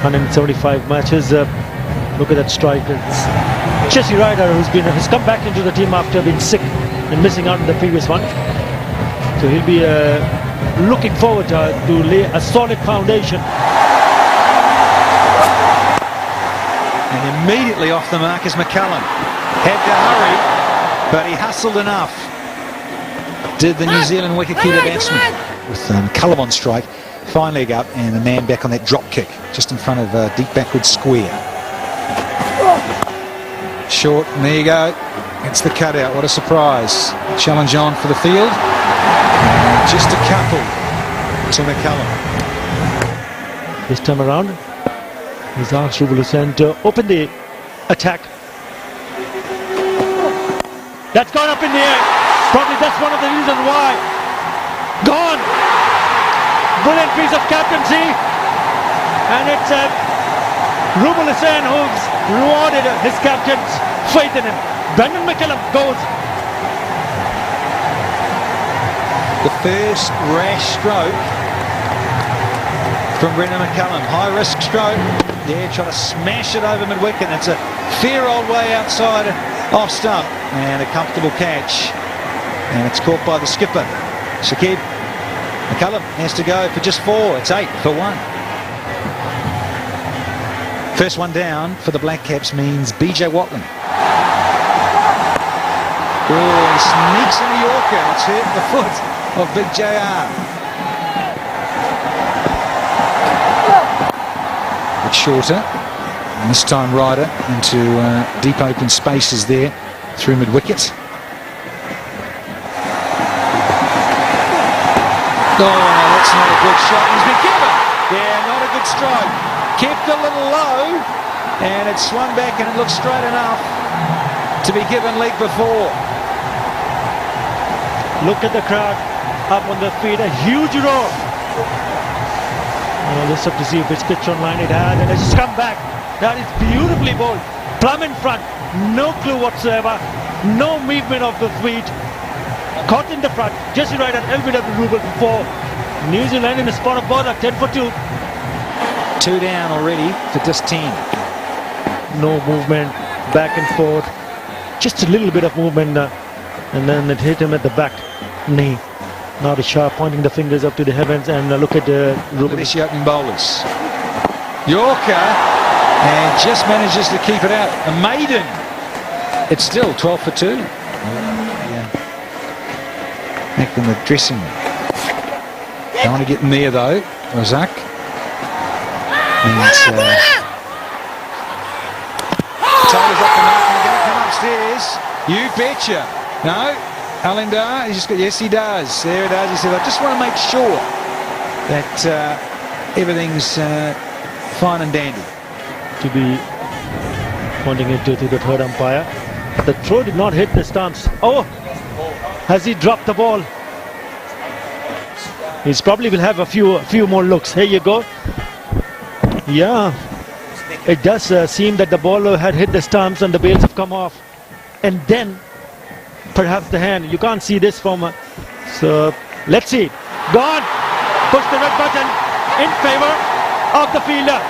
175 matches. Look at that striker. Jesse Ryder, who's come back into the team after being sick and missing out in the previous one. So he'll be looking forward to lay a solid foundation. And immediately off the mark is McCallum. Had to hurry, but he hustled enough. Did the New Zealand wicketkeeper batsman. With McCallum on strike, finally got and a man back on that drop kick, just in front of a deep backward square. Short, and there you go. It's the cutout. What a surprise. Challenge on for the field. Just a couple to McCallum. This time around, he's asked Rubul Hussain to open the attack. That's gone up in the air. Probably that's one of the reasons why. Gone. Brilliant piece of captaincy. And it's Rubul Hussain who's rewarded his captain's faith in him. Brendan McCallum goes. The first rash stroke from Brendan McCallum. High risk stroke. Yeah, trying to smash it over mid-wicket. It's a fair old way outside off stump. And a comfortable catch. And it's caught by the skipper, Shakib. McCallum has to go for just 4. It's 8 for 1. First one down for the Black Caps means BJ Watling. Oh, he sneaks in the Yorker. It's hit the foot of Big JR. A bit shorter. And this time Ryder into deep open spaces there through mid-wicket. Oh, that's not a good shot. He's been given. Yeah, not a good strike. Kept a little low, and it swung back, and it looked straight enough to be given leg before. Look at the crowd up on their feet. A huge roar. Let's have to see if it's pitch online. It has, and it's just come back. That is beautifully bowled. Plumb in front. No clue whatsoever. No movement of the feet. Caught in the front. Jesse Ryder and LBW Rubul for New Zealand in the spot of bowler. 10 for 2. 2 down already for this team. No movement. Back and forth. Just a little bit of movement. And then it hit him at the back knee. Now the Shah pointing the fingers up to the heavens. And look at Rubul. Look at the opening bowlers. Yorker. And just manages to keep it out. A maiden. It's still 12 for 2. Back in the dressing room. Don't want to get in there though, Razak. And Taylor's off the mark and going to come upstairs. You betcha. No, Alindar, he's just got, yes he does. There it does. He said, I just want to make sure that everything's fine and dandy. To be pointing it to the third umpire. The throw did not hit the stumps. Oh! Has he dropped the ball? He's probably will have a few more looks. Here you go. Yeah, it does seem that the ball had hit the stumps and the bails have come off, and then perhaps the hand. You can't see this from. So let's see. Gone. Push the red button in favor of the fielder,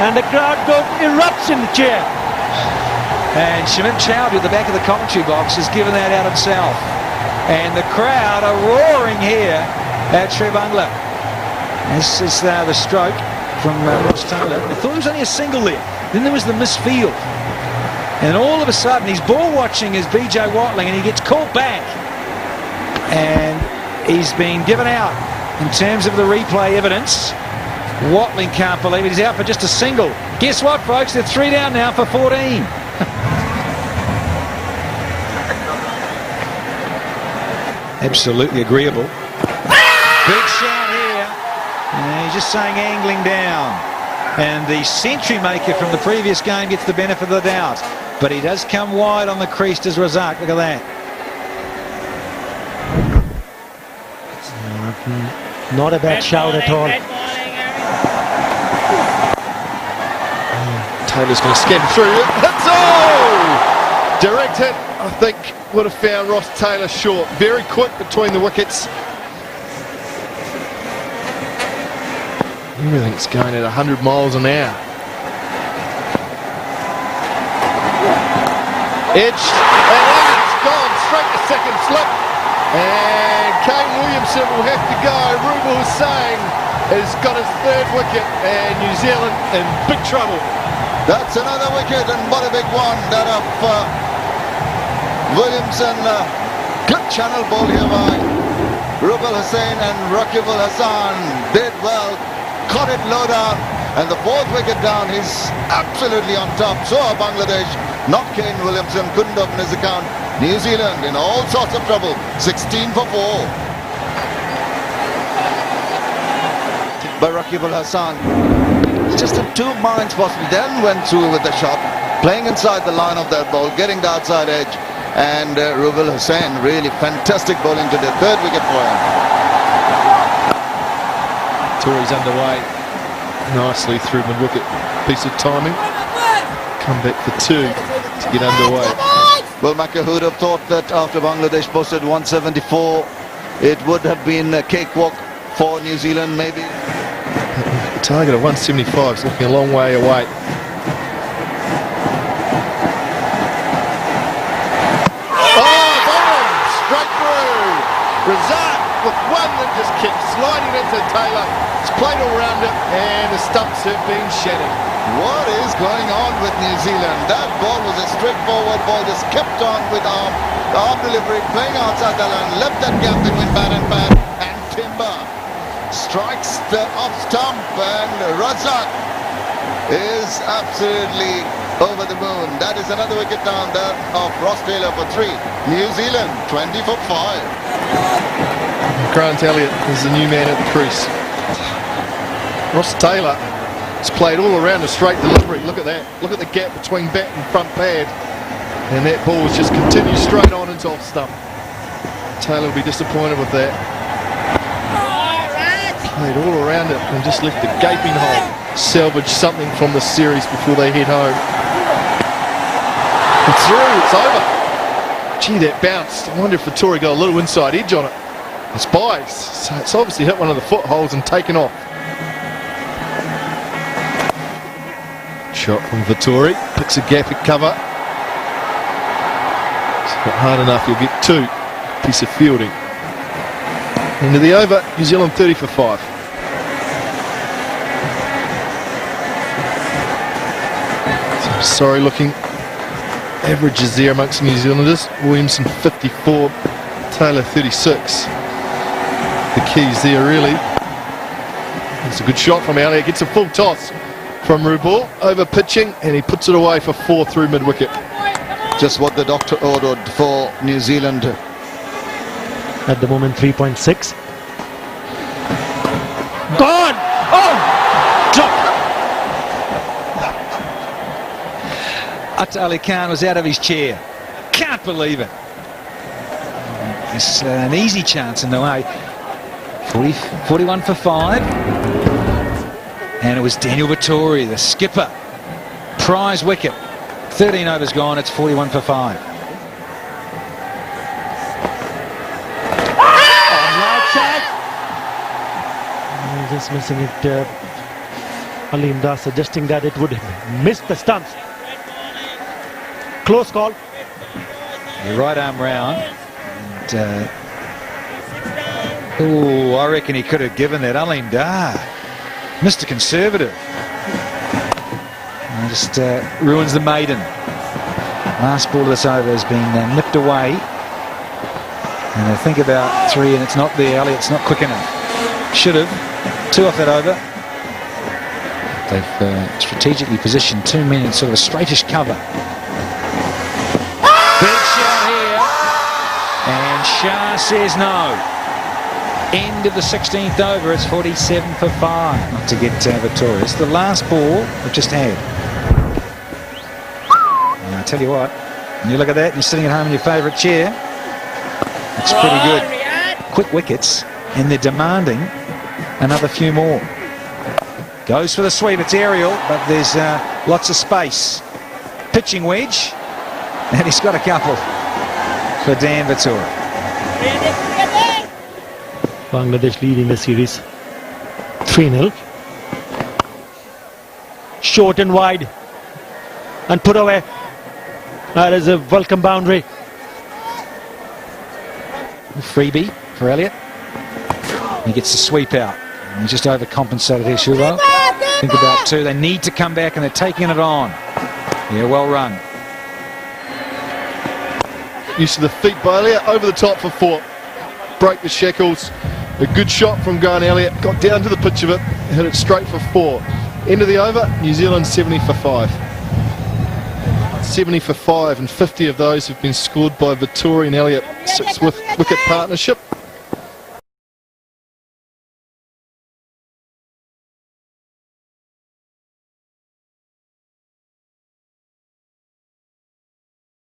and the crowd erupts in the chair. And Shamim Chowdhury at the back of the commentary box has given that out himself. And the crowd are roaring here at Trevangla. This is the stroke from Ross Taylor. I thought it was only a single there. Then there was the misfield. And all of a sudden he's ball watching as BJ Watling and he gets called back. And he's been given out in terms of the replay evidence. Watling can't believe it. He's out for just a single. Guess what, folks? They're 3 down now for 14. Absolutely agreeable. Big shout here. And he's just saying angling down. And the century maker from the previous game gets the benefit of the doubt. But he does come wide on the crease as Razak. Look at that. Not a bad shout at all. Taylor's going to skim through it. That's all! Direct hit, I think, would have found Ross Taylor short. Very quick between the wickets. Everything's going at 100 miles an hour. Edged, and it's gone straight to second slip. And Kane Williamson will have to go. Ruben Hussain has got his third wicket, and New Zealand in big trouble. That's another wicket, and what a big one. That of Williamson. Good channel ball here by Ruben Hussain, and Rakib Al Hassan did well. Caught it low down, and the fourth wicket down. He's absolutely on top. So are Bangladesh. Not Kane Williamson, couldn't open his account. New Zealand in all sorts of trouble. 16 for 4. By Rakib Al Hassan. Just in two minds possibly. Then went through with the shot, playing inside the line of that ball, getting the outside edge. And Ruben Hussain, really fantastic bowling to the third wicket for him. Tory's underway nicely through mid-wicket. Piece of timing. Come back for 2 to get underway. Well, Maka, who'd have thought that after Bangladesh posted 174, it would have been a cakewalk for New Zealand, maybe? The target of 175 is looking a long way away. Straight through. Razak with one that just kept sliding into Taylor. It's played all round it, and the stumps have been shattered. What is going on with New Zealand? That ball was a straightforward ball, just kept on with arm. The arm delivery, playing outside the line, left that gap between bat and bat, and Timber strikes the off stump, and Razak is absolutely over the moon. That is another wicket down there of Ross Taylor for 3. New Zealand 20 for 5. Grant Elliott is the new man at the crease. Ross Taylor has played all around a straight delivery. Look at that. Look at the gap between bat and front pad. And that ball has just continued straight on into off stump. Taylor will be disappointed with that. Played all around it and just left a gaping hole. Salvage something from the series before they head home. It's through, it's over. Gee, that bounced. I wonder if the Tory got a little inside edge on it. It's by, so it's obviously hit one of the footholes and taken off. Shot from Vittori, picks a gap at cover. It's not hard enough, you'll get 2. Piece of fielding. End of the over, New Zealand 30 for 5. Some sorry looking averages there amongst New Zealanders. Williamson 54, Taylor 36. The keys there really. It's a good shot from Elliott, gets a full toss from Rubal, over pitching, and he puts it away for 4 through mid-wicket. Just what the doctor ordered for New Zealand. At the moment 3.6. Gone! Oh! Dropped! Atta Ali Khan was out of his chair. Can't believe it. It's an easy chance in the way. 41 for 5. And it was Daniel Vittori, the skipper. Prize wicket. 13 overs gone, it's 41 for 5. Just missing it. Ali Imdad suggesting that it would miss the stumps. Close call. The right arm round. And, I reckon he could have given that. Ali Imdad, Mr. Conservative. And just ruins the maiden. Last ball of this over has been nipped away. And I think about 3, and it's not there. Elliott's not quick enough. Should have. 2 off that over. They've strategically positioned 2 men in sort of a straightish cover. Big shot here. And Shah says no. End of the 16th over. It's 47 for 5. Not to get Vittori. It's the last ball we've just had. And I tell you what, when you look at that and you're sitting at home in your favourite chair, it's pretty good. Quick wickets, and they're demanding another few more. Goes for the sweep, it's aerial, but there's lots of space. Pitching wedge, and he's got a couple for Dan Vittori. Bangladesh leading the series 3-0. short and wide, and put away. That is a welcome boundary. Freebie for Elliott. He gets the sweep out. And he just overcompensated here, Shulo. Think about two. They need to come back and they're taking it on. Yeah, well run. Use of the feet by Elliott, over the top for 4. Break the shackles. A good shot from Gaan. Elliott got down to the pitch of it, hit it straight for 4. End of the over, New Zealand 70 for 5. 70 for 5, and 50 of those have been scored by Vittori and Elliott. 6 wicket partnership.